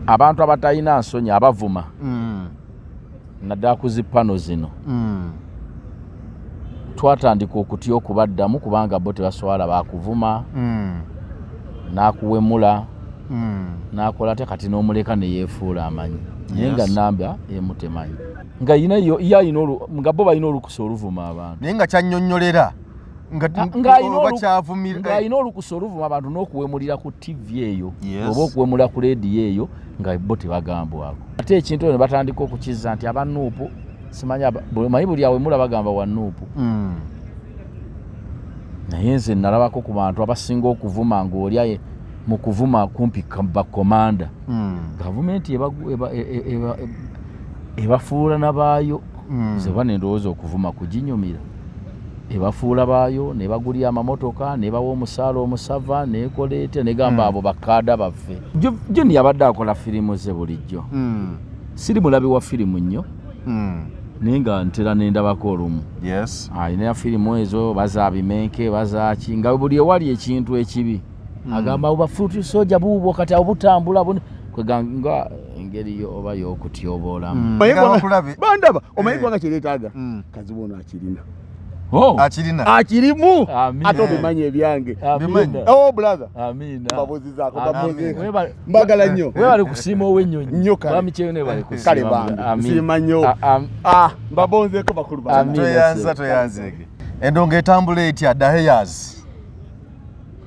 abantu abatalina nsonyi abavuma naddala ku zipano zino twatandika okutya okubaddamu kubanga bo tebasobola bakuvuma n'akuwemula n'akola ate kati n'omuleka ne yeefuula amanyi naye nga namba emu temanyi nga bo balina olukusa oluvuma abantu naye nga kyannyonnyolera ng'alina olukusa oluvuma abantu n'okuwemulira ku TV eyo oba okuwemula ku leediyo eyo nga bo tebagambwako ate ekintu ne batandika okukiza nti abanuupu simanyi buli awemula bagamba wa nuupu naye nze nalabako ku bantu abasinga okuvuma ng'olya mu kuvuma kumpi bakomanda gavumenti ebafuula nabaayo nze ba nendowooza okuvuma kuginyumira ebafuula baayo ne bagulya amamotoka ne bawa omusaala omusava nekola etya negamba abo bakaada baffe John yabadde akola firimu ze bulijjo siri mulabi wa firimu nnyo naye nga ntera nendabako olumu alina firimu ezo bazaabimenke bazaaki nga buli ewali ekintu ekibi agamba obafuuti soja buubwo kati obutambula kweganga engeri oba y'okutyoboolamu bandaba omanyi gwanga kireetaaga kazibu ono akirina akirimu ate obimanyi ebyange brother mbabuzi zaako mbagala nnyo webale kusiima ow'ennyonyi bamikyeo ne bale kale bange nsiima nnyo mbabonzeeko bakulu toyanzege endongo etambula etya daheyas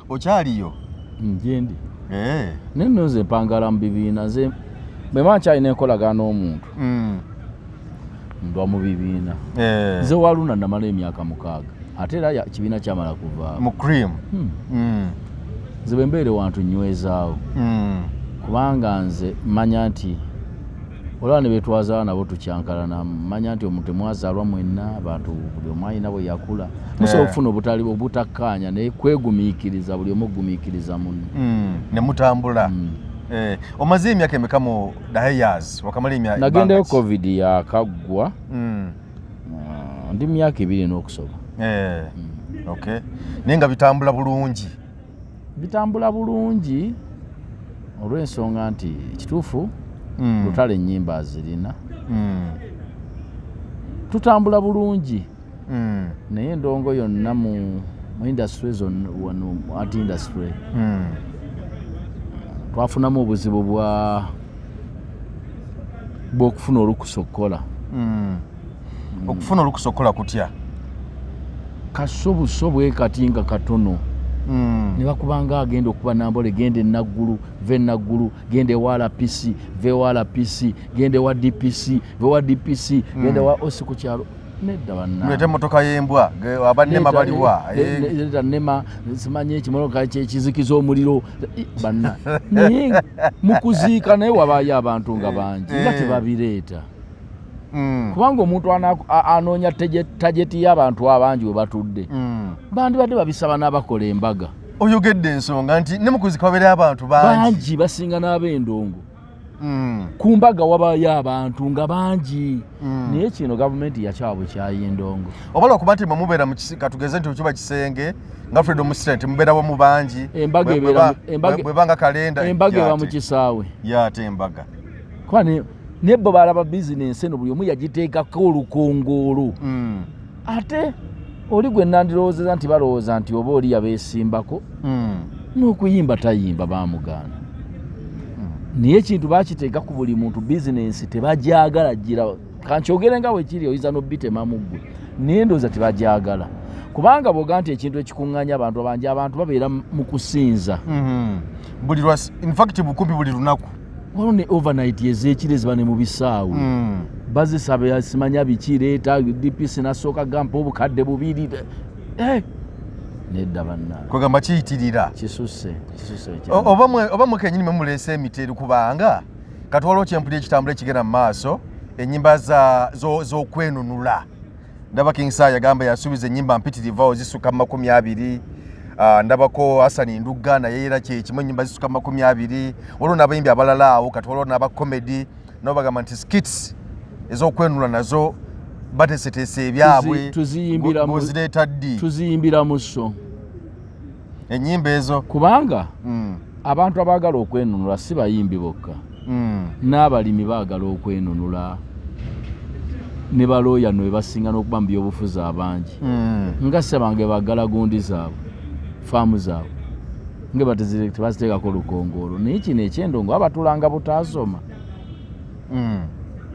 okyaliyo njendi neno nze mpangala mu bibiina nze bwe mankyalina enkolagana n'omuntu ndwa mu bibiina nze waluna namala emyaka 6 ate era kibiina kyamala kuvaawo mu cream nze bwe mbeere wantu nywezaawo kubanga nze manya nti olaba ne betwazaala nabo tukyankalana manya nti omuntu temwazaalwa mwenna abantu buli omu alina bwe yakula musobola okufuna obutakkaanya naye kwegumiikiriza buli omu ogumiikiriza munne ne mutambula omaze emyaka emeka mu daheyas wakamala emyaka nagendayo covid yakaggwa ndi myaka 2 n'okusoba naye nga bitambula bulungi olw'ensonga nti kituufu lutale ennyimba azirina tutambula bulungi naye endongo yonna mu industry wano art industry twafunamu obuzibu bw'okufuna olukusa okukola okufuna olukusa okukola kutya kasobusobwe kati nga katono ne bakubanga agenda okuba nambole genda enaggulu ve naggulu genda ewa RPC ve wa RPC genda ewa DPC ve wa DPC genda ewa osi ku kyalo nedda bannange motoka y'embwa abannema baliwa nema simanyi ekimotoka kyekizikiza omuliro banna naye mukuziika naye wabaayo abantu nga bangi nga tebabireeta kubanga omuntu anoonya tageti y'abantu abangi we batudde bandibadde babisaba n'abakola embaga oyogedde ensonga nti ne mukuzika wabeerayo abantu bangi basinga n'ab'endongo ku mbaga wabaayo abantu nga bangi naye kino gavumenti yakyabwe kyayendongo obala okuba nti mubeera katugeze nti okiba kisenge nga freedom student mubeera wamu bangi bwebanga kalenda embaga eba mu kisaawe yate embaga nebbo balaba bizinensi eno buli omu yagiteekako olukongoolo ate oli gwe nandirowoozeza nti balowooza nti oba oli yabeesimbako n'okuyimba tayimba bamugaana naye ekintu bakiteeka ku buli muntu bizinensi tebagyagala gira kankyogere nga bwekiri oyinza n'obbitemamu ggwe naye ndowooza tebagyagala kubanga bwoga nti ekintu ekikuŋŋaanya abantu abangi abantu babeera mu kusinza infact bukumpi buli lunaku waliwo ne overnight ez'ekiro eziba ne mu bisaawe bazisaba simanya bikireeta DPC nasooka gampa obukadde 2 nedda bannange kwegamba kiyitirira kisusse oba mwe kenyini mwe muleese emiteru kubanga kati waliwo kyempulira ekitambula ekigenda mu maaso ennyimba z'okwenunula ndaba King Saa yagamba yasuubiza ennyimba mpitirivu zisuka 20 ndabako Hassan Ndugga naye era kyekimu ennyimba zisuka 20 waliwo n'abayimbi abalala awo kati waliwo n'aba comedy nabo bagamba nti skits ez'okwenunula nazo bateeseteese ebyabwe bozireeta ddi tuziyimbira mu sso ennyimba ezo kubanga abantu abaagala okwenunula si bayimbi bokka n'abalimi baagala okwenunula ne balooya no bebasinga n'okuba mu byobufuzi abangi nga ssabange baggala gundi zaabwe faamu zaabwe nga tebaziteekako lukongoolo naye kino ekyendongo abatulanga butaasoma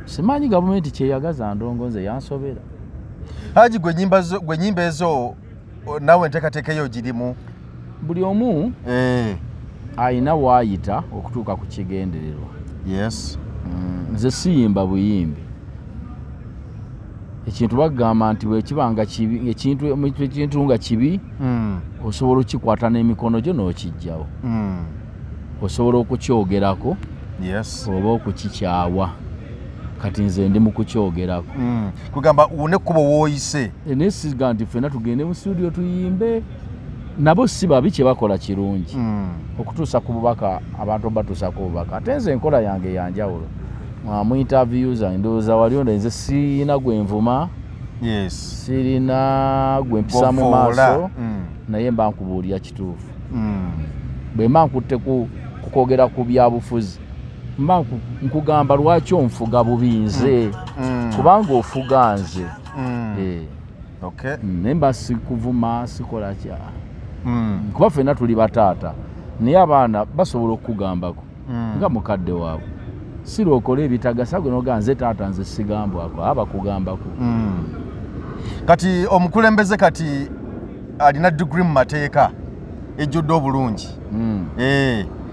simanyi gavumenti kyeyagaza ndongo nze yansobera. Haji gwe nyimba ezo nawe nteekateekayo girimu buli omu ayina waayita okutuuka ku kigendererwa. Yes. Nze siyimba buyimbi ekintu bagamba nti bwekibanga kibi ekintu nga kibi osobola okukikwata n'emikono gyo n'okijjawo osobola okukyogerako oba okukikyawa kati nze ndi mu kukyogerako kugamba une kuba wooyise naye siga nti ffenna tugende mu studio tuyimbe nabo si babi kye bakola kirungi okutuusa ku bubaka abantu batuusa ku bubaka ate nze enkola yange yanjawulo mu interviews ndowooza wali onda nze sirina gwe nvuma sirina gwe mpisa mu maaso naye mba nkubuulira kituufu bwe mba nkutte kukwogera ku byabufuzi mba nkugamba lwaki onfuga bubi nze kubanga ofuga nze naye mba sikuvuma sikola kya kuba ffenna tuli bataata naye abaana basobola okukugambako nga mukadde waabwe si lwokola ebitagasa gwe noga nze taata nze sigambwako abakugambako kati omukulembeze kati alina degree mu mateeka ejjudde obulungi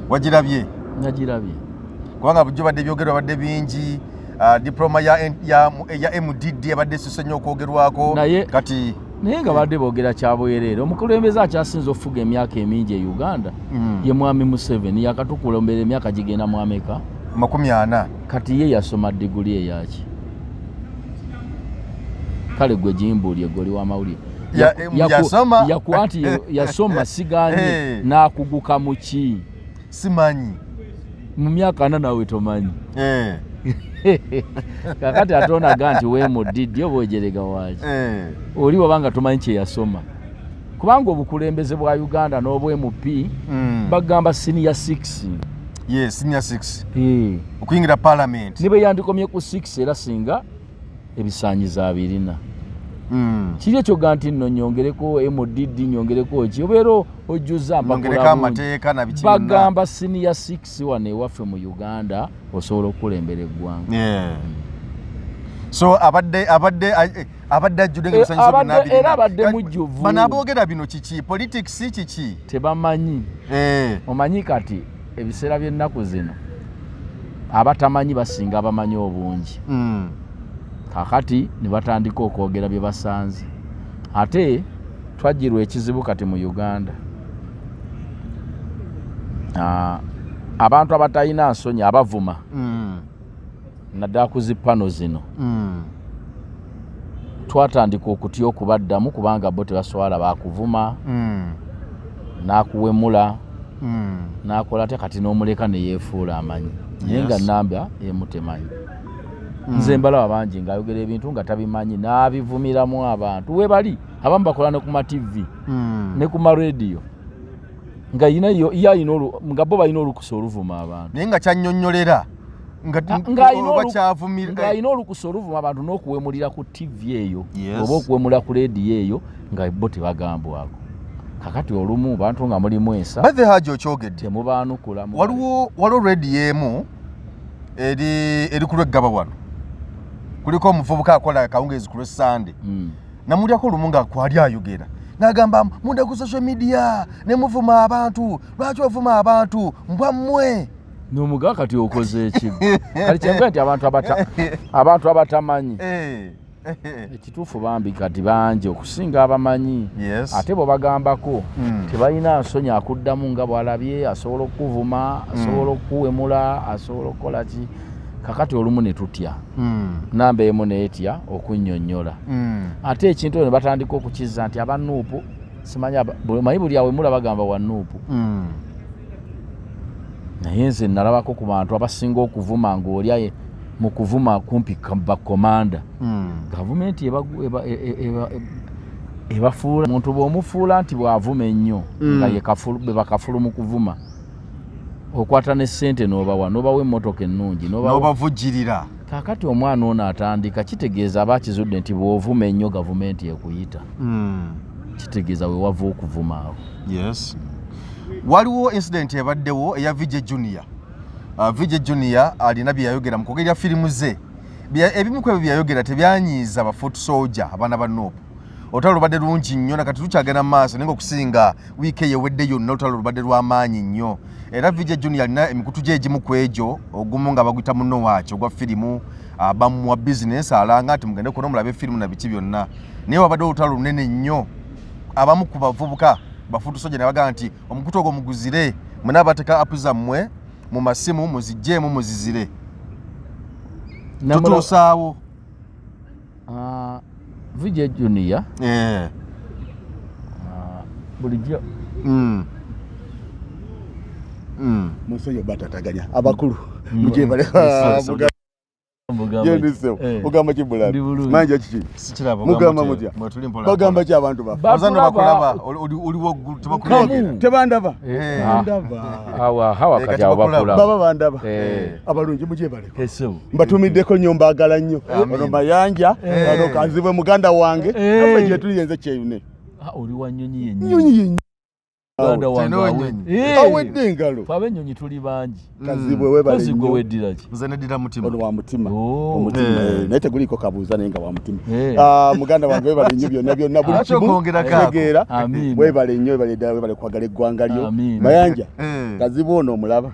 wagirabye? Nagirabye kubanga bujjo badde byogerwa badde bingi diploma ya MDD abadde esuse nnyo okwogerwako kati naye nga badde boogera kyabwereere omukulembeze akyasinza okufuga emyaka emingi e Uganda ye mwami Museveni yakatukulembera emyaka gigenda mu ameka 40 kati ye yasoma diguli eyaki kale gwe jimbuulye goli w'amawulire yakwati yasoma siganye n'akuguka mu ki simanyi mu myaka 4 nawe tomanyi kakati atonaga nti weemudiddi oba ojerega waaki oli wabanga tomanyi kye yasoma kubanga obukulembeze bwa Uganda n'obwemupi bagamba senior 6 senior 6 okuyingira parliament ne bwe yandikomye ku 6 era singa ebisaanyizo abirina kiri ekyo ga nti nno nyongereko MDD nyongereko ki obeera ojjuza amateeka na biki bagamba senior 6 wano ewaffe mu Uganda osobola okukulembera eggwanga so abadde ajjudde ng'ebisaanyizo byonna era abadde mujjuvu bano aboogera bino kiki politics kiki tebamanyi omanyi kati ebiseera by'ennaku zino abatamanyi basinga abamanyi obungi kakati ne batandika okwogera bye basanze ate twajjirwa ekizibu kati mu Uganda abantu abatalina nsonyi abavuma naddala ku zipano zino twatandika okutya okubaddamu kubanga bo tebasobola bakuvuma n'akuwemula n'akola ate kati n'omuleka ne yeefuula amanyi naye nga namba emutemanyi nze mbalaba bangi ng'ayogera ebintu nga tabimanyi n'abivumiramu abantu we bali abamu bakola ne ku ma TV ne ku ma radio nga bo balina olukusa oluvuma abantu naye nga kyannyonnyolera ng'alina olukusa oluvuma abantu n'okuwemulira ku TV eyo oba okuwemula ku radio eyo nga bo tebagambwako kakati olumu bantu nga mulimu ensa bathe haji okyogedde temubaanukula waliwo radio emu eri ku lweggaba wano kuliko omuvubuka akola akawungeezi ku lwessande namulyako olumu nga kwali ayogera n'agamba munda ku social media ne muvuma abantu lwaki ovuma abantu mbwammwe n'omugaa kati okoze ekibi kati kyenva nti abantu abatamanyi ekituufu bambi kati bangi okusinga abamanyi ate bwe bagambako tebalina nsonyi akuddamu nga bw'alabye asobola okuvuma asobola okuwemula asobola okukola ki kakati olumu ne tutya namba emu neetya okunnyonnyola ate ekintu ne batandika okukizza nti abanuupu simanyi buli awemula bagamba wanuupu naye nze nalabako ku bantu abasinga okuvuma ng'olya mu kuvuma kumpi bakomanda gavumenti ebafuula omuntu bw'omufuula nti bw'avuma ennyo nga be bakafulu mu kuvuma okwata ne ssente n'obawa emmotoka ennungi n'obavujjirira. Kaakati omwana ono atandika kitegeeza aba akizudde nti bw'ovuma ennyo gavumenti ekuyita. Kitegeeza we wava okuvuma awo. Yes. Waliwo incident ebaddewo eya Vijay Junior. Vijay Junior alina bye yayogera mu kwogera firimu ze. Ebimu ku ebyo bye yayogera tebyanyiiza aba foot soldier abaana ba Nopu. Olutalo lubadde lungi nnyo nakati tukyagenda mu maaso naye ng'okusinga wiiki ewedde yonna olutalo lubadde lw'amaanyi nnyo. Era Vijay Junior alina emikutu gye egimu ku egyo ogumu nga baguyita munno waakyo ogwa firimu bamuwa bizinesi alanga nti mugende kuno mulabe firimu na biki byonna. Naye wabadde olutalo lunene nnyo. Abamu ku bavubuka bafutu soja ne bagamba nti omukutu ogwo muguzire mwena abateka apu zammwe mu masimu muzigjeemu muzizire. Tutuusaawo. Vijay Junior bulijjo musoyo batataganya abakulu mujebale mugamba kibulabi manja kiki mugamba mutya bagamba ki abantu bakulaba oliwo tebandaba hawa kati abo bakulaba baba bandaba abalungi mujebale mbatumiddeko nnyo mbaagala nnyo ono mayanja ono kanzibwe muganda wange nafe gye tuliyenze kyeyune oli wa nnyonyi yennyini awedde engalo abenyonyi tuli bangi kazibwe webale nnyo weddira ki nze neddira mutima ono wa mutima omutima naye teguliko kabuuza naye nga wa mutima muganda wange webale nnyo byonna buli kimu tegeera webale nnyo webale ddala webale kwagala eggwanga lyo mayanja kazibwe ono omulaba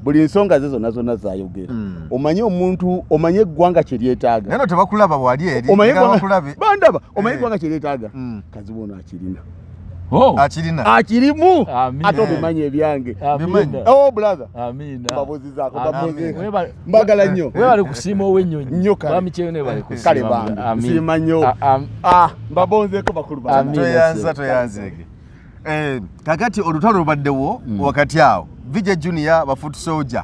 buli nsonga ze zonna zonna zayogera omanye omuntu omanye eggwanga kye lyetaaga naye tebakulaba bwali eri bandaba omanye eggwanga kye lyetaaga kazibwe ono akirina akirimu ate obimanye ebyange brother mbabuuzizaako mbagala nnyo webale kusiima ow'ennyonyi kale bange nsiima nnyo mbabonzeeko bakulu toyanzege kakati olutalo lubaddewo wakati awo Vijay Junior bafoot soldier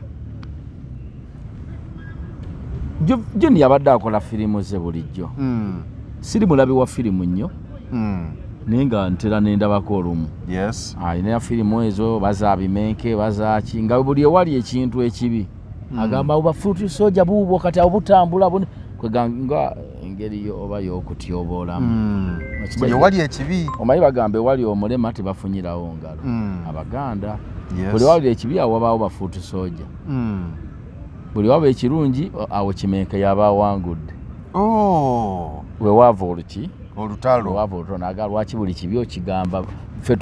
Junior abadde akola firimu ze bulijjo siri mulabi wa firimu nnyo naye nga ntera nendabako olumu alina firimu ezo bazaabimenke bazaaki nga buli ewali ekintu ekibi agamba bafuuti soja buubwo kati abo butambula kweganga engeri oba y'okutya obulamu ewali ekibi omanyi bagamba ewali omulema tebafunyirawo ngalo abaganda buli wali ekibi awo wabaawo bafuuti soja buli waba ekirungi awo kimenke yaba awangudde wewaava oluki olutalo wava otonaga lwaki buli kibi okigamba ffe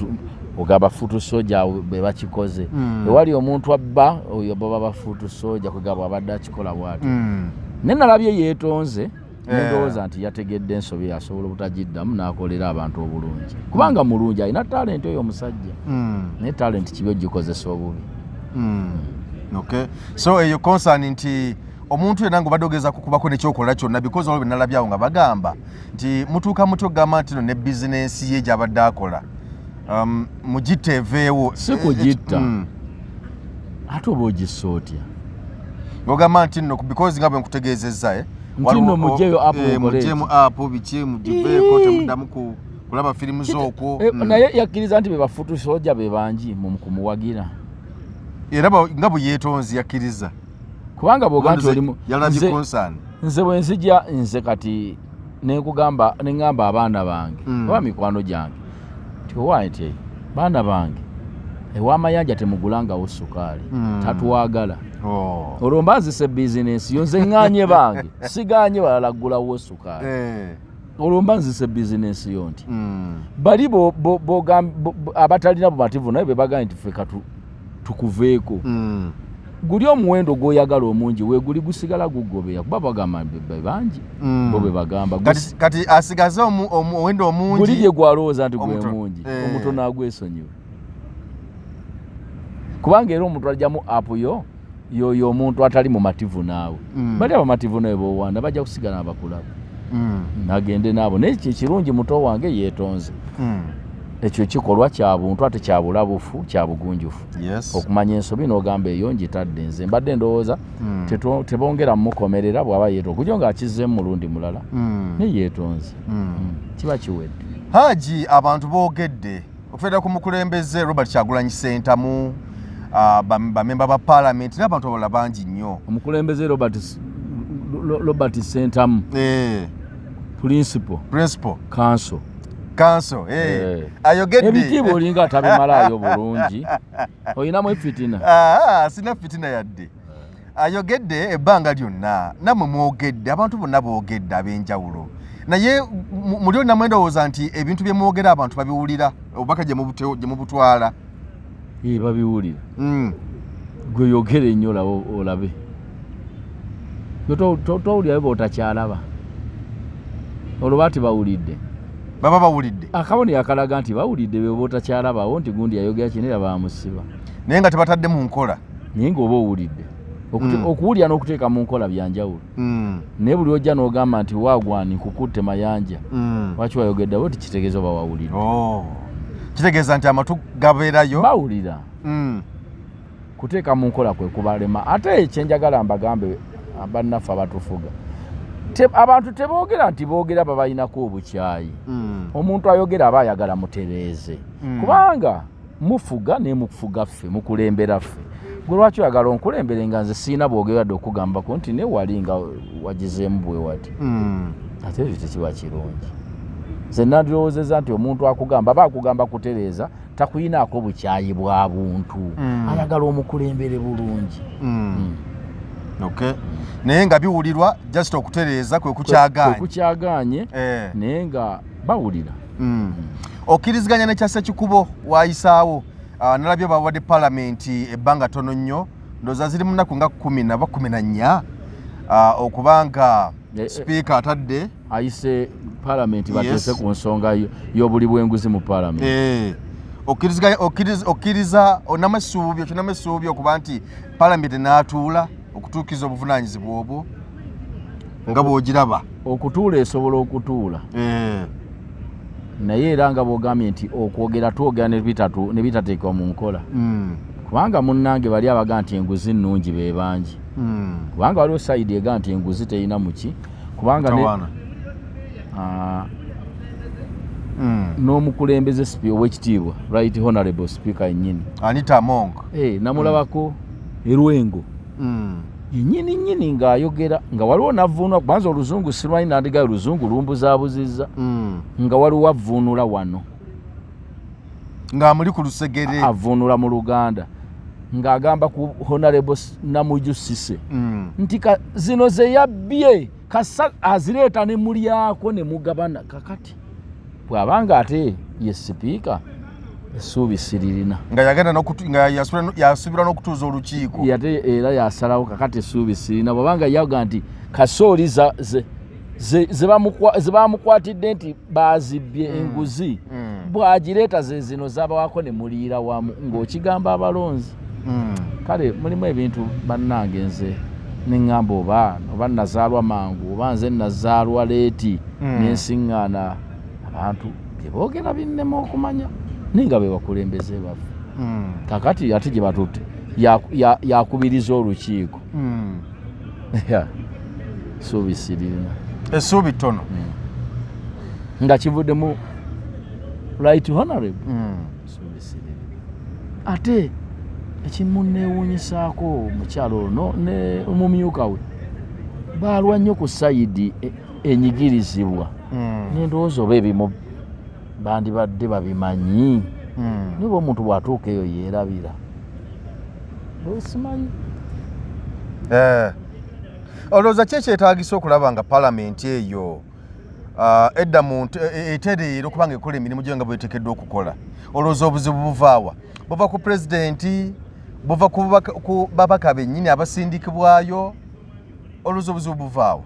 ogamba fuutu soja be bakikoze ewali omuntu abba oyo baba bafuutu soja kwegamba abadde akikola bw'ati naye nalabye yeetonze nendowooza nti yategedde ensobi asobola obutagiddamu n'akolera abantu obulungi kubanga mulungi alina talenti oyo omusajja naye talenti kibi ogikozesa obubi so eyo concern nti omuntu yenna ng'obadde ogeza kukubako nekyokola kyonna because olwo benalabyawo nga bagamba nti mutuuka muti ogamba nti no ne bizinensi ye gy'abadde akola mugitta eveewo si kugitta ate oba ogissa otya ng'ogamba nti nno because nga bwe nkutegeezezza nti nno mugyeyo mugyemu apo biki mugiveeko temuddamu kulaba firimu z'okwo naye yakkiriza nti be bafutu soja be bangi kumuwagira era nga bwe yeetonzi yakkiriza kubanga bw'ogamba nti nze bwe nzija nze kati neŋŋamba abaana bange oba mikwano gyange nti owaaye nti baana bange ew'amayanja temugulangawo sukaali tatwagala olwo mba nzise bizinensi yo nze ŋŋaanye bange sigaanye balala ggulawo sukaali olwo mba nzise bizinensi yo nti bali abatalina bumativu naye be bagambye nti ffe tukuveeko guli omuwendo gw'oyagala omungi weeguli gusigala gugobeya kuba bagamba be bangi bo be bagamba kati asigaze omuwendo omungi guli gye gwalowooza nti gwe mungi omutono agwesonyiwe kubanga era omuntu ajjamu apu yoyo omuntu atali mumativu naawe bali abamativu nawe bowanda bajja kusigala abakulaba nagende naabo naye kirungi muto wange yeetonze ekyo kikolwa kya buntu ate kya bulabufu kya bugunjufu okumanya ensobi n'ogamba eyo ngitadde nze mbadde ndowooza tebongera mumukomerera bw'aba yeetonze kujja ng'akizzeemu mulundi mulala naye yeetonze kiba kiwedde Haji abantu boogedde okufeera ku mukulembeze Robert Kyagulanyi Ssentamu bamemba ba parliament n'abantu abalala bangi nnyo. Omukulembeze Robert Sentamu principal council ayogedde ebitiibwa olinga atabimalayo bulungi olinamu fitina. Sina fitina yadde. Ayogedde ebbanga lyonna namwe mwogedde abantu bonna boogedde ab'enjawulo naye mulio namwendowooza nti ebintu bye mwogera abantu babiwulira obubaka gye mubutwala babiwulira. Gwe yogere nnyo olabe towulira bwe otakyalaba olwo baati bawulidde baba bawulidde akaboni yakalaga nti bawulidde bwe otakyalabawo nti gundi yayogera kinera bamusiba naye nga tebatadde mu nkola naye ng'oba owulidde okuwulira n'okuteeka mu nkola byanjawulo. Naye buli ojja n'ogamba nti waagwani kukutte mayanja lwaki wayogedde bwe tikitegeeza oba wawulidde. Kitegeeza nti amatu gabeerayo bawulira. Kuteeka mu nkola kwe kubalema. Ate ekyenjagala mbagambe bannaffe abatufuga abantu teboogera nti boogera babalinako obukyayi. Omuntu ayogera aba ayagala mutereeze kubanga mufuga ne mufuga ffe mukulembera ffe. Gwe lwaki oyagala onkulembere nga nze siina bwogeradde okugambako nti ne wali nga wagizeemu bwe wati. Ate ekyo tekiba kirungi. Nze nandirowoozeza nti omuntu akugamba aba akugamba kutereeza takuyinaako bukyayi bwa buntu ayagala omukulembere bulungi. Naye nga biwulirwa just okutereeza kwe kukyagaanye naye nga bawulira. Okkiriziganya ne Kyasa Kikubo waayisaawo nalabye bawadde palamenti ebbanga tono nnyo ndowooza ziri mu nnaku nga 14 okubanga sipiika atadde ayise palamenti bateese ku nsonga y'obuli bw'enguzi mu palamenti. Okkiriza onamu essuubi okuba nti palamenti n'atuula okutuukiza obuvunaanyizibwa obwo nga bw'ogiraba. Okutuula esobola okutuula naye era nga bw'ogambye nti okwogera twogera ne bitateekwa mu nkola. Kubanga munnange bali abaga nti enguzi nnungi be bangi. Kubanga waliwo sayidi ega nti enguzi terina muki kubanga n'omukulembeze ow'ekitiibwa right honorable speaker yennyini Anita Among namulabako erwengo yennyini ng'ayogera nga waliwo navvuunula kubanza oluzungu sirwanyi nandigayo oluzungu lumbuzaabuzizza nga waliwo avvuunula wano ng'amuli ku lusegere avvuunula mu Luganda ng'agamba ku honorable Namuju Sise nti zino ze yabbye kasa azireeta ne mulyako ne mugabana kakati bw'abanga ate ye sipiika essuubi siririna nga yagenda yasubira n'okutuuza olukiiko yate era yasalawo kakati essuubi siririna bw'abanga yaga nti kasooli ze bamukwatidde nti bazibbye enguzi bw'agireeta ze zino zabawako ne muliira wamu ng'okigamba abalonzi. Kale mulimu ebintu bannange nze neŋŋamba oba nazaalwa mangu oba nze nazaalwa leeti n'ensiŋŋaana abantu bye boogera binnema okumanya naye nga be bakulembeze baffe. Kakati ate gye batutte yakubiriza olukiiko essuubi siririna essuubi ttono nga kivuddemu right honorable essuubi siririna. Ate ekimunneewuunyisaako omukyalo ono ne omumyuka we baalwa nnyo ku sayidi enyigirizibwa n'endowooza oba ebimu bandibadde babimanyi niba omuntu bw'atuuka eyo yeerabira simanyi. Olowooza ki ekyetaagisa okulaba nga palamenti eyo edda muntu etereera okuba nga ekola emirimu gyo nga bweteekeddwa okukola? Olowooza obuzibu buvaawa? Buva ku pulezidenti, buva ku babaka bennyini abasindikibwayo? Olowooza obuzibu buvaawa?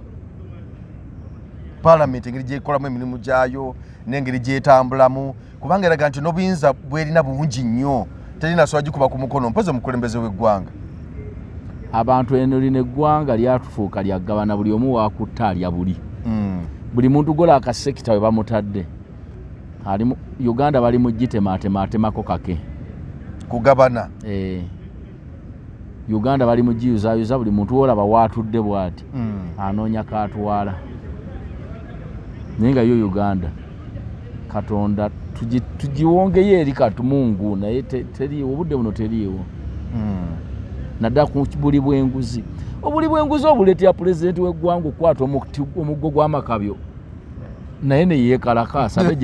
Palamenti engeri gyekolamu emirimu gyayo n'engeri gyetambulamu kubanga eraga nti n'obuyinza bwerina bungi nnyo terina sobola gikuba ku mukono mpozi omukulembeze w'eggwanga. Abantu eno lino eggwanga lyatufuuka lyagabana buli omu waakutta alya buli. Buli muntu gola akasekita we bamutadde. Uganda bali mu gitematematemako kake. Kugabana. Uganda bali mu giyuzayuza buli muntu wolaba waatudde bw'ati anoonya kaatwala. Naye nga yo Uganda Katonda tugiwongeyo eri Katumungu naye teriiwo obudde buno teriiwo. naddala ku buli bw'enguzi. Obuli bw'enguzi obuleetera pulezidenti w'eggwanga okukwata omuggo gw'amakabyo naye ne yeekalakaasa ate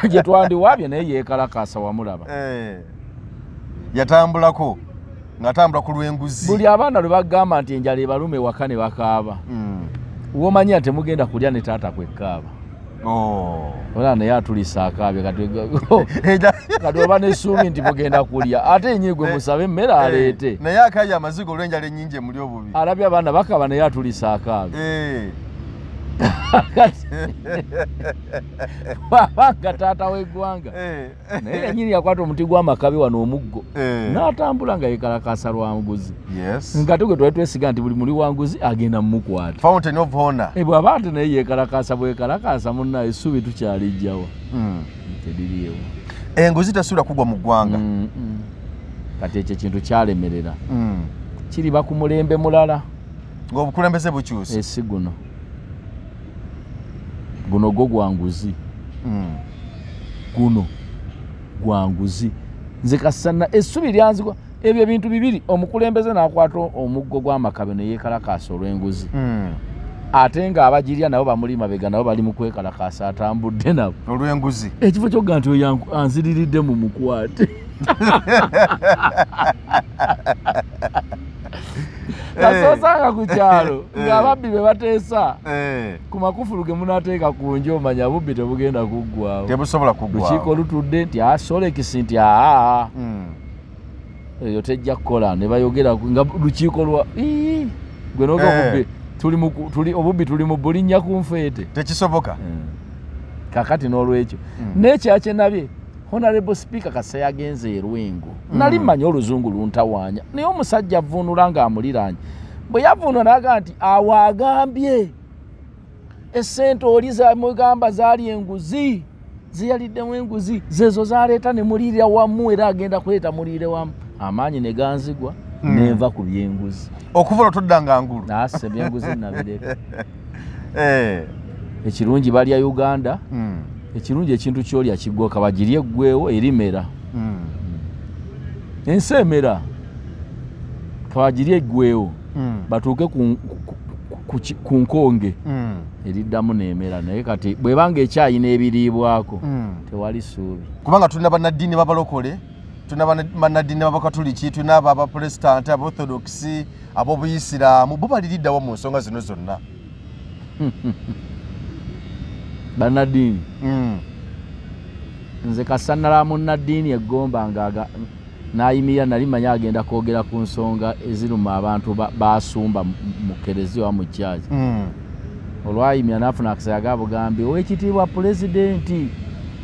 gye twandiwaabye naye yeekalakaasa wamulaba. Yatambulako ng'atambula ku lw'enguzi. Buli abaana lwe bagamba nti enjala ebalume waka ne bakaaba w'omanyi nti temugenda kulya ne taata kwekkaaba. Ola naye atulisa akaabye kati oba n'essuubi nti mugenda kulya ate yennyini gwe musabe emmere aleete. Naye akaabye amazigo olw'enjala ennyingi emuli obubi. Alabye abaana bakaba naye atulisa akaabye. Babanga taata w'eggwanga naye yennyini yakwata omuti gw'amakabi wano omuggo n'atambula nga yeekalakaasa lwanguzi. Nga tugwe twali twesiga nti buli muli wanguzi agenda mumukwata. Fountain of Honor. Bw'aba ate naye yeekalakaasa bwekalakaasa munnaye essuubi tukyalijjawa teririiwo. Enguzi tasubira kugwa mu ggwanga. Kati ekyo kintu kyalemerera kiriba ku mulembe mulala ng'obukulembeze bukyuse. Si guno gwo gwanguzi. Guno gwanguzi. Nze kasana essubi lyanzigwa ebyo ebintu bibiri omukulembeze n'akwata omuggo gw'amakabe ne yeekalakaasa olw'enguzi. Ate ng'abagirya nabo bamuli mabega nabo bali mu kwekalakaasa atambudde nabo olw'enguzi. Ekifo ky'ogga nti oyo anziriridde mu mukwate. Nasoosanga ku kyalo ng'ababbi be bateesa ku makufulu ge munaateeka ku nju omanya obubbi tebugenda kuggwawo. Tebusobola kuggwawo. Lukiiko lutudde nti Solekisi nti eyo tejja kukola ne bayogera nga lukiiko lwa gwe n'oga obubbi tuli mu bulinnya ku nfeete. Tekisoboka. Kakati n'olwekyo n'ekyakye nabye Honorable Speaker Kasa yagenze e Rwengo. Nali mmanyi oluzungu luntawaanya naye omusajja avvuunula ng'amuliraanye. Bwe yavuunula n'aga nti awo agambye essente oli zamugamba zaali enguzi ziyaliddemu enguzi zezo zaleeta ne muliirira wamu era agenda kuleeta muliire wamu. Amaanyi ne ganzigwa nenva ku byenguzi. Okuva olwo toddanga ngulu. Naase byenguzi nabireka. Ekirungi balya Uganda. Ekirungi ekintu ky'olya kiggooka bagirye eggweewo erimera. Ensi emera kabagirye eggweewo batuuke ku nkonge eriddamu n'emera naye kati bw'ebanga ekyayi n'ebiriibwako tewali ssuubi. Kubanga tulina bannaddiini b'abalokole, tulina bannaddiini b'abakatuliki, tulina abo abaprotestanti, abaorthodoxi, ab'obuyisiraamu bo baliriddawo mu nsonga zino zonna. Bannaddiini nze kasannala munnaddiini eggomba n'ayimirira nali manya agenda kwogera ku nsonga eziruma abantu baasumba mu kereziya wa mu kyaki. Olwayimira n'afuna akasayaga bugambye ow'ekitiibwa pulezidenti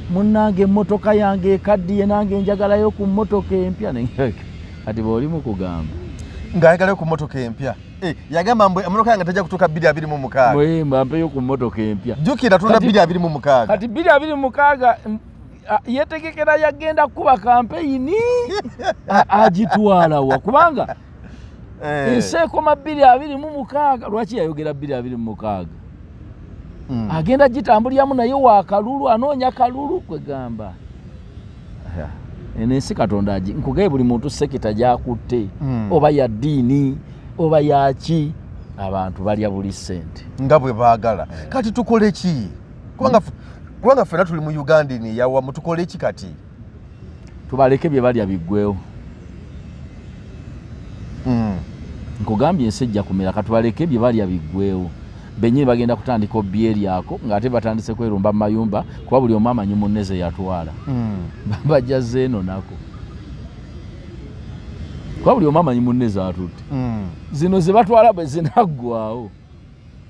munnange emmotoka yange ekaddiye nange njagalayo ku mmotoka empya. Kati bw'oli mu kugamba ng'ayagalayo ku mmotoka empya. Yagamba mbu emmotoka yange tajja kutuuka 2026. Mbampeyo ku mmotoka empya. Jjukira tulina 2026. Kati 2026 yeetegekera yagenda kuba kampeyini agitwala wa kubanga ensi ekoma 2026. Lwaki yayogera 2026? Agenda gitambuliramu naye wa kalulu anoonya kalulu kwegamba. Eno ensi Katonda nkugaye buli muntu sekita gy'akutte oba ya ddiini oba yaki abantu balya buli ssente nga bwe baagala. Kati tukole ki? Kubanga ffenna tuli mu Uganda yawamu tukole ki kati? Tubaleke bye balya biggwewo. Nkugambye ensi ejja kumera katubaleke bye balya biggwewo. Bennyini bagenda kutandika obbi eryako ng'ate batandise kwerumba mu mayumba kuba buli omu amanyi munne ze yatwala. Bajjaze eno nako kuba buli omu amanyi munne zaatutte. Zino ze batwala bwe zinaggwawo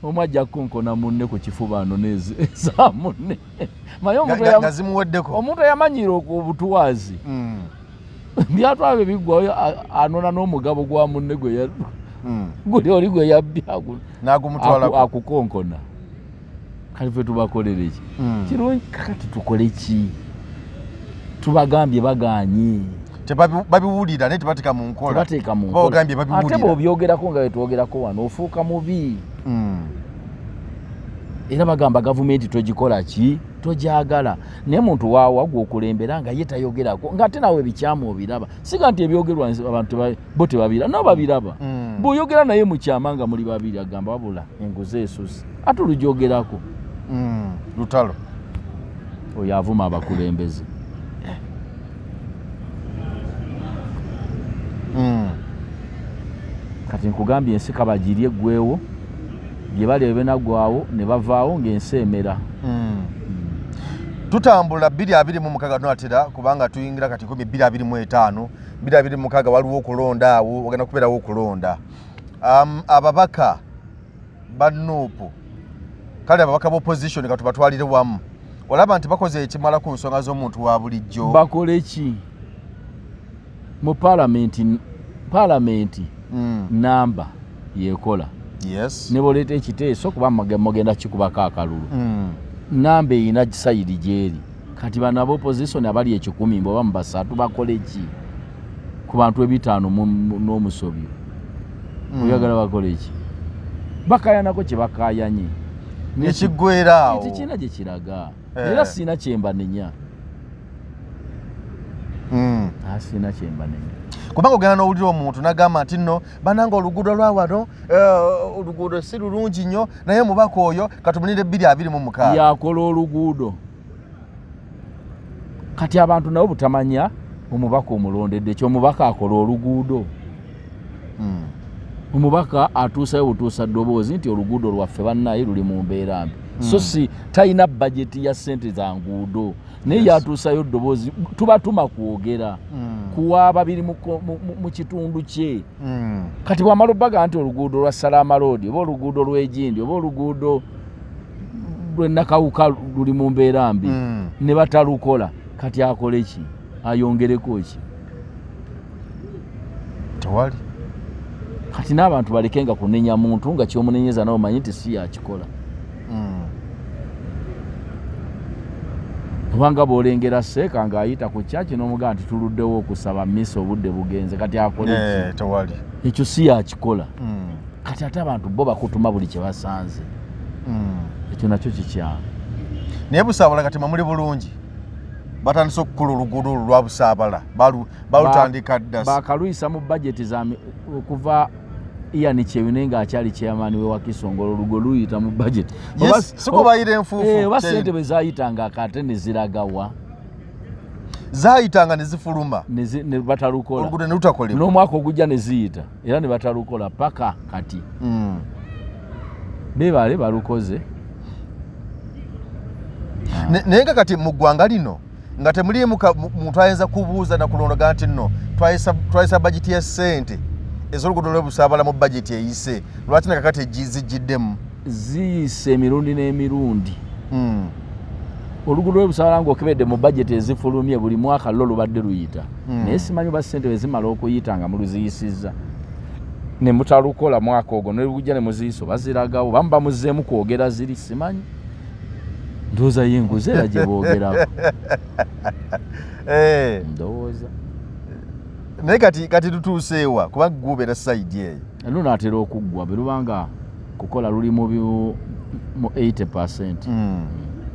omu ajja kukonkona munne ku kifuba eza munne. Omuntu eyamanyira obutwazi byatwala bye biggwawo anona n'omugabo gwa munne gwe guli oli gwe yabbya akukonkona. Kati ffe tubakolere ki? Kirungi kakati tukole ki? Tubagambye baganye babiwulira naye tebateeka mu nkola. Ate bw'obyogerako nga wetwogerako wano ofuuka mubi. Era bagamba gavumenti togikola ki? tojagala naye muntu wagwa okulembera nga ye tayogerako ng'ate nawe ebikyamu obiraba siga nti ebyogerwa abantu bo tebabiraba nabo babiraba bw'oyogera naye mu kyama nga muli babiri agamba wabula enguzi esusi ate olugyogerako lutalo oyo avuma abakulembeze kati nkugambye ensi kabagirye eggwewo bye bali ebenagwawo ne bavaawo ng'ensi emera tutambula 2026 tunatera kubanga tuyingira kati 2025 2026 waliwo okulonda awo ogenda kubeerawo okulonda ababaka banuupu kale ababaka b'opposition katubatwalire wamu olaba nti bakoze ekimala ku nsonga z'omuntu wa bulijjo bakole ki mu palamenti namba yekola yes ne boleeta ekiteeso kuba mugenda kikubako akalulu namba eyina sayidi gyeri kati bana b'opposition abali 10 mboba mu basatu bakole ki ku bantu 5 n'omusobyo oyagala bakole ki bakayanako kye bakayanye nekiggweeraawo tekina gye kiraga era siina kyembanenya siina kyembanenya kubanga ogenda n'owulira omuntu n'agamba nti nno bananga oluguudo lwa wano oluguudo si lulungi nnyo naye mubaka oyo katumunire 2026 yakola oluguudo kati abantu nabo butamanya omubaka omulondedde ekyomubaka akola oluguudo omubaka atuusayo butuusa ddoboozi nti oluguudo lwaffe bannaye luli mu mbeera mbi so si talina bajeti ya ssente za nguudo naye yatuusayo ddoboozi tubatuma kwogera kuwaaba biri mu kitundu kye kati bwamala obbaga nti oluguudo lwa Salama Road oba oluguudo lw'Egindi oba oluguudo lw'Ennakawuka luli mu mbeera mbi ne batalukola kati akole ki ayongereko ki tewali kati n'abantu balekenga kunenya muntu nga kyomunenyeza nawe manyi nti si yakikola kubanga bw'olengera Seeka ng'ayita ku kyaki n'omugaa nti tuluddewo okusaba mmisa obudde bugenze kati akole ki tewali ekyo si yakikola kati ate abantu bo bakutuma buli kye basanze ekyo nakyo kikyamu naye Busaabala kati muli bulungi batandise okukola oluguudo olwo lwa Busaabala balutandika ddasi bakaluyisa mu bajeti okuva Ian Chewine ng'akyali chairman we wa Kisongolo oluguudo luyita mu bajeti siko bayira enfuufu oba ssente bwe zaayitanga akate ne ziragawa zaayitanga ne zifuluma ne batalukola oluguudo ne lutakolebwa n'omwaka ogujja ne ziyita era ne batalukola paka kati beebale balukoze naye nga kati mu ggwanga lino nga temuliimu muntu ayinza kubuuza na kulondoga nti nno twayisa bajeti ya ssente ez'oluguudo lw'e Busaabala mu bajeti eyise lwaki na kakati zijjiddemu ziyise emirundi n'emirundi oluguudo lw'e Busaabala ng'okebedde mu bajeti ezifulumye buli mwaka lwo lubadde luyita naye simanyi ba ssente bwe zimala okuyita nga muluziyisizza ne mutalukola mwaka ogwo ne lugujja ne muziyisa baziragawo bamu bamuzzeemu kwogera ziri simanyi ndowooza yenguzi era gye boogerako ndowooza naye kati tutuuseewa kuba gubeera sayidi eyo lunaatera okuggwa bwe lubanga kukola luli mu 80%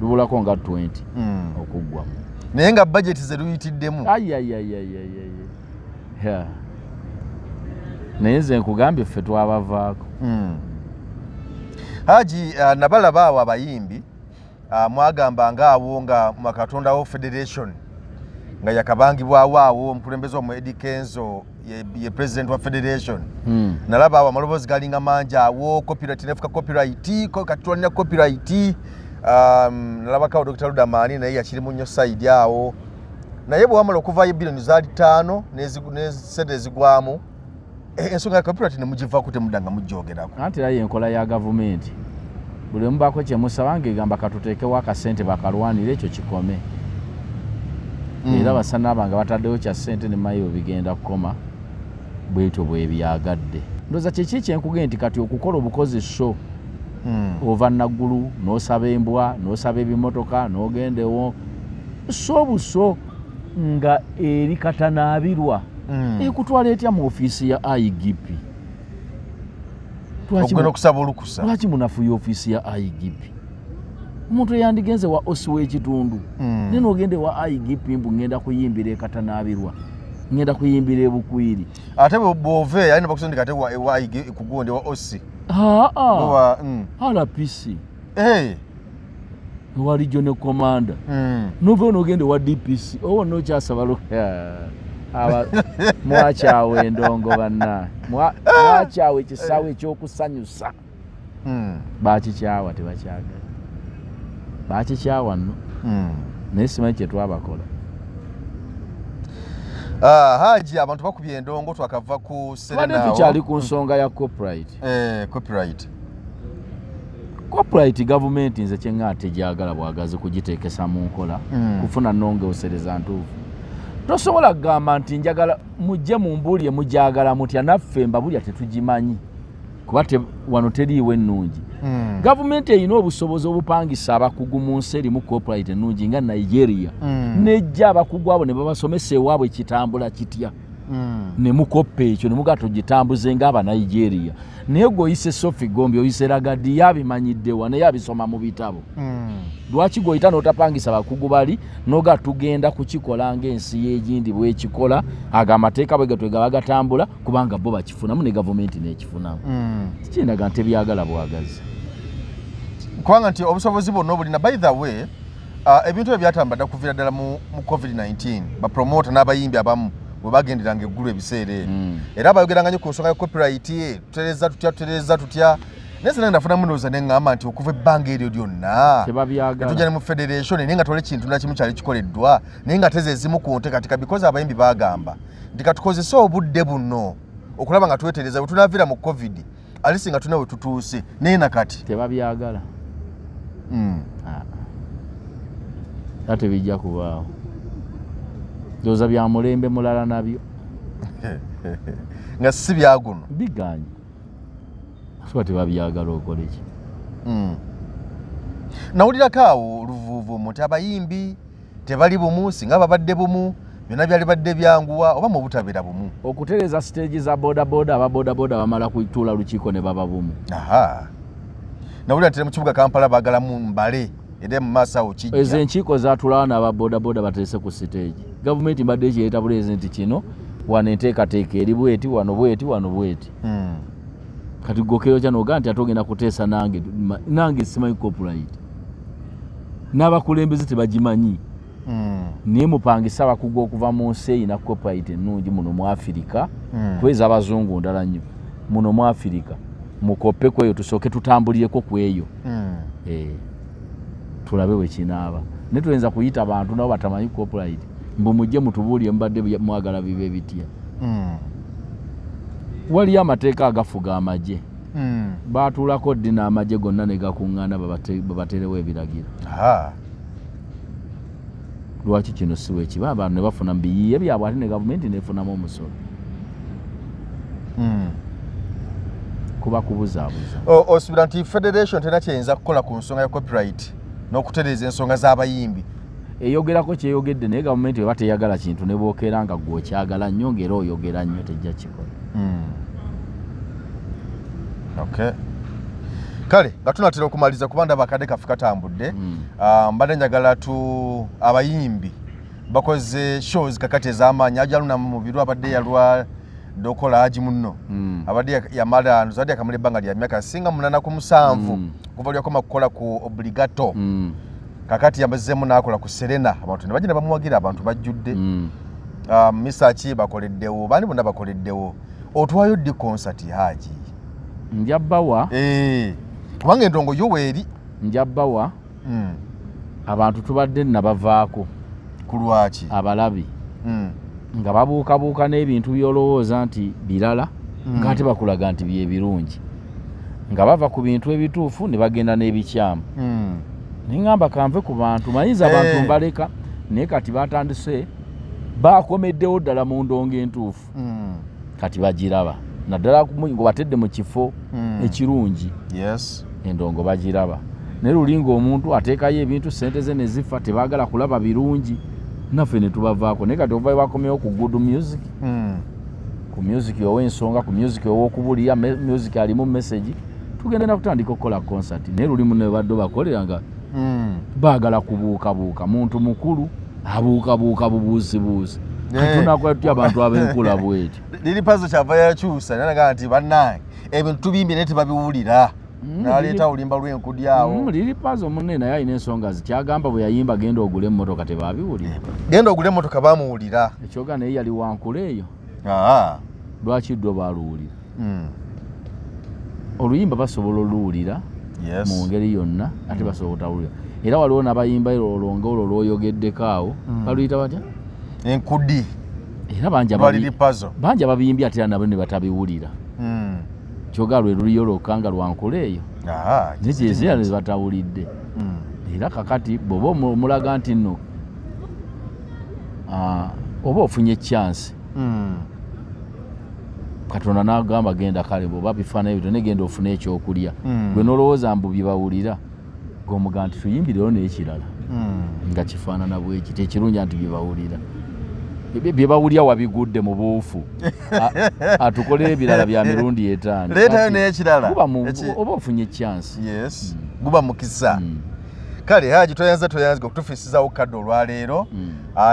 lubulako nga 20 okuggwamu naye nga bajeti ze luyitiddemu naye nze nkugambye ffe twabavaako Haji nabalaba awo abayimbi mwagamba ngaawo nga mwakatondawo federation nga yakabangibwawo awo omukulembeze omu Eddie Kenzo ye president wa federation nalaba awo amaloboozi galinga mangi awo copyright nefuka copyright katulina copyright nalabakawo Dr. Ludamani naye yakirimu nnyo side awo naye bwewamala okuvaayo billioni zaali 5 n'esente ezigwamu ensonga ya copyright nemugivako temudanga mujjogerako anti era yenkola ya gavumenti buli omu baako kyemusaba ng'egamba katuteekewo akasente bakalwanira ekyo kikome era basana abanga bataddewo kya ssente ne mayibo bigenda kukoma bwetyo bwebyagadde ndowooza kiki kyenkugee nti kati okukola obukozi so ova naggulu n'osaba embwa n'osaba ebimotoka n'ogendewo so buso nga eri katanaabirwa ekutwala etya mu ofiisi ya IGP okugenda okusaba olukusa lwaki munafuya ofiisi ya IGP omuntu yandigenze wa osi w'ekitundu naye n'ogende wa IGP mbu ngenda kuyimbira ekatanabirwa ngenda kuyimbira ebukwiri ate bw'ova yalina bakusondeka ate wa IGP kugonde wa osi RPC wa regional commander nova n'ogende wa DPC owo n'okyasaba mwakyawe endongo banna mwakyawe ekisaawe ekyokusanyusa bakikyawa tebakyagala bakikyawa nno naye simanyi kyetwabakola Haji abantu bakubye endongo twakava ku Serena tukyali ku nsonga ya copyright government nze kyeŋŋate gyagala bwagazi kugiteekesa mu nkola kufuna nnongeosereza ntuufu tosobola kugamba nti njagala mujje mumbuulye mujagala mutya naffe mbabulya tetugimanyi kuba wano teriiwo ennungi gavumenti erina obusobozi obupangisa abakugu mu nsi erimu copyright ennungi nga Nigeria nejja abakugu abo ne babasomesa ewaabwe ekitambula kitya ne mukoppa ekyo ne mugaa tugitambuze ng'aba Nigeria naye gweoyise Sophie Gombe oyise Ragadi yabimanyiddewa naye abisoma mu bitabo lwaki gweoyita n'otapangisa bakugu bali noga tugenda kukikola ng'ensi y'egindi bwekikola ago amateeka bwe gatwe gabagatambula kubanga bo bakifunamu ne gavumenti n'ekifunamu kikindaga nti byagala bwagazi kubanga nti obusobozi bwonna obulina by the way ebintu ebyo byatambadde kuviira ddala mu COVID-19 bapromota n'abayimbi abamu bwe bagenderanga eggulu ebiseera era abayogeranga nnyo ku nsonga ya copyright tutereza tutya naye sena ndafunamu ndowooza ne ŋŋamba nti okuva ebbanga eryo lyonna tujja ne mu federation naye nga tole kintu nakimu kyali kikoleddwa naye nga teze ezimu ku ntekatika because abayimbi bagamba nti katukozese obudde buno okulaba nga twetereza bwe tunaviira mu covid alisi nga tunawe tutuuse naye nakati tebabyagala ate bijja kubaawo ndowooza bya mulembe mulala nabyo nga si byaguno biganye asuba tebabyagala okola eki nawulirako awo luvuuvu muti abayimbi tebali bumu singa babadde bumu byonna byali badde byanguwa oba mu butabeera bumu okutereza siteegi za bodaboda ababodaboda bamala kutuula lukiiko ne baba bumu nawulira nti mu kibuga Kampala baagalamu mbale era mu maaso awo kijja ezo enkiiko zatulawo n'ababodaboda bateese ku siteegi gavumenti mbadde ekireeta buleezi nti kino wano enteekateeka eri bweti wano bweti wano bweti kati gokero kya noga nti atogenda kuteesa nange simanyi copyright n'abakulembeze tebagimanyi naye mupangisa abakugu okuva mu nsi eyina copyright ennungi muno mu Afirika kweza abazungu ndala nnyo muno mu Afirika mukoppe kweyo tusooke tutambulireko kweyo tulabe bwe kinaaba naye tuyinza kuyita abantu nabo batamanyi copyright mbu mujje mutubuulire mubadde mwagala bibe bitya waliyo amateeka agafuga amagye baatuulako ddi n'amagye gonna ne gakuŋŋaana babaterewo ebiragiro lwaki kino siwe kiba abantu ne bafuna mu biyiiye byabwe ate ne gavumenti neefunamu omusolo kuba kubuzaabuza osubira nti federation tena kyeyinza kukola ku nsonga ya copyright n'okutereeza ensonga z'abayimbi eyogerako kyeyogedde naye gavumenti weba teyagala kintu ne bookera nga gwokyagala nnyo ng'era oyogera nnyo tejja kikola kale nga tunatera okumaliza kuba ndaba akadde kaffe katambudde mbadde njagala abayimbi bakoze shows kakati ez'amaanyi ajaluna mu biro abadde yalwa dokola aji munno abadde yamala nzadde akamala ebbanga lya myaka singa 8 kuva lyakoma kukola ku obligato kakati yamazzeemu n'akola ku Serena abantu ne bagenda bamuwagira abantu bajjudde Misachi bakoleddewo bani bonna bakoleddewo otwayo ddi concert Haji njabbawa kubanga endongo Yoweri njabbawa abantu tubadde nabavaako ku lwaki abalabi nga babuukabuuka n'ebintu byolowooza nti birala ng'ate bakulaga nti bye birungi nga bava ku bintu ebituufu ne bagenda n'ebikyamu ningamba kanve ku bantu mayinza abantu mbaleka naye kati batandise bakomeddewo ddala mu ndongo entuufu kati bagiraba naddala ngo batedde mu kifo ekirungi endongo bagiraba naye lulinga omuntu ateekayo ebintu sente ze ne zifa tebaagala kulaba birungi naffe ne tubavaako naye kati ovayo bakomyewo ku good music ku music ow'ensonga ku music ow'okubulira music alimu message tugenda na kutandika okukola concert naye lulimu ne badde bakolera nga baagala kubuukabuuka muntu mukulu abuukabuuka bubuusibuusi tunakwatya abantu ab'enkula bweti liri pazo kyava yakyusa nanaga nti bannange ebintu tubimbye naye tebabiwulira naleeta olimba lw'enkudi awo liri pazo munne naye alina ensonga zikyagamba bwe yayimba genda ogule emmotoka tebabiwulira genda ogule emmotoka bamuwulira ekyoga naye yali wankula eyo lwaki ddwe baluwulira oluyimba basobola oluwulira mu ngeri yonna ate basobola otawulira era waliwo n'abayimba olonga olwo lwoyogeddeko awo baluyita batya enkudi era banja babimbye ate nabo ne batabiwulira kyoga lwe luliyo lwokka lwankula eyo nekyezira ne batawulidde era kakati bw'oba omulaga nti nno oba ofunye chance Katonda n'agamba genda kale bw'oba bifaananyi bito negenda ofune ekyokulya gwe n'olowooza mbu byebawulira g'omuga nti tuyimbireyo n'ekirala nga kifaanana bweki tekirungi nti byebawulira byebawulya wabigudde mu buufu atukolera ebirala bya mirundi 5 leetayo n'ekirala oba ofunye chance guba mukisa kale haji toyanza okutufisizawo kadde olwaleero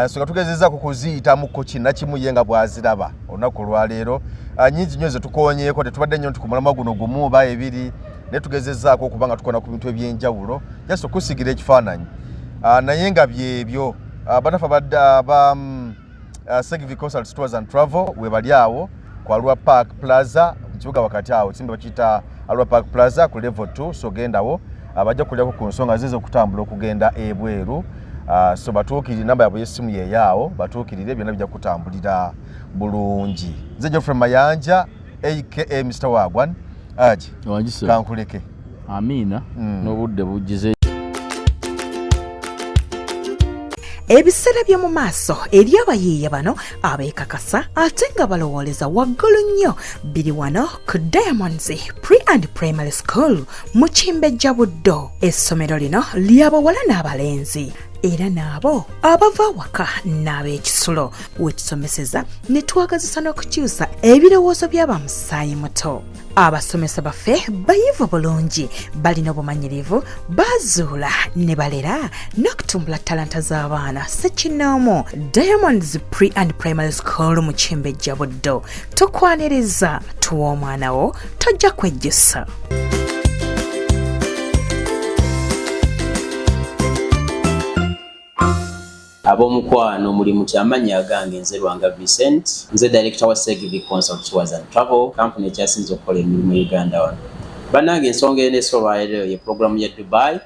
ensonga tugezezaako kuziyitamuko kinnakimu ye nga bwaziraba olunaku olwaleero nyingi nnyo ze tukoonyeeko tetubadde nnyo nti ku mulamwa guno gumu oba ebiri naye tugezezaako okuba nga tukona ku bintu ebyenjawulo just okusigira ekifaananyi naye nga byebyo banafe aba Segivi Consults Tours and Travel we bali awo ku Arua Park Plaza mu kibuga wakati awo kimbe bakiyita Arua Park Plaza ku level 2 so gendawo abajja kulyako ku nsonga zizo okutambula okugenda ebweru so batuukirire namba yabwe y'essimu yeeyaawo batuukirire byonna bijja kutambulira bulungi nze Geoffrey Mayanja aka Mr. Wagwan aji kankuleke amiina n'obudde bujjize ebiseera by'omu maaso eri abayiiya bano abeekakasa ate nga balowooleza waggulu nnyo biri wano ku Diamonds Pre and Primary School mu Kimbejja Buddo. Essomero lino ly'abawala n'abalenzi era naabo abava awaka n'ab'ekisulo wetusomeseza ne twagazisa n'okukyusa ebirowoozo by'abamusaayi muto. Abasomesa baffe bayivu bulungi balina obumanyirivu bazuula ne balera n'okutumbula talanta z'abaana ssekinnoomu. Diamonds Pre and Primary School mu Kimbejja Buddo tukwaniriza tuwa omwana wo tojja kwejjusa. Abomukwano mulimu kyamanya agange nze Lwanga Vincent nze director wa Segivi Consults Tours and Travel company ekyasinze okukola emirimu mu Uganda wano. Bannange ensonga eneesolwayo ye programu ya Dubai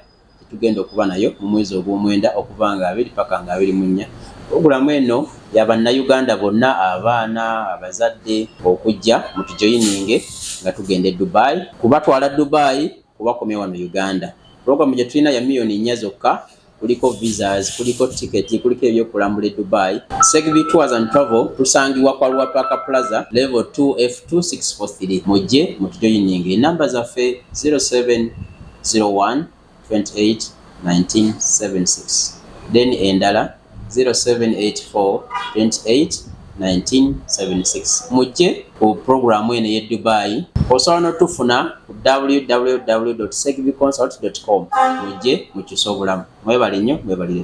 tugenda okuba nayo mu mwezi ogw'omwenda okuva nga 2 paka nga 24. Programu eno y'Abannayuganda bonna abaana abazadde okujja mu tujoyininge nga tugenda e Dubai kubatwala Dubai kubakomya wano Uganda. Programu gye tulina ya million 4 zokka kuliko visas, kuliko ticket, kuliko ebyokulambula e Dubai. Segivi Tours and Travel tusangibwa kwa Arua Park Plaza level 2 F2643. Mujje mutujoyininge. Namba zaffe 0701 28 1976. Then endala 0784 28 1976. Mujje ku programu ene ye Dubai. Osobola n'otufuna ku www.segiviconsult.com. Mujje mukyuse obulamu. Mwebale nnyo, mwebalire.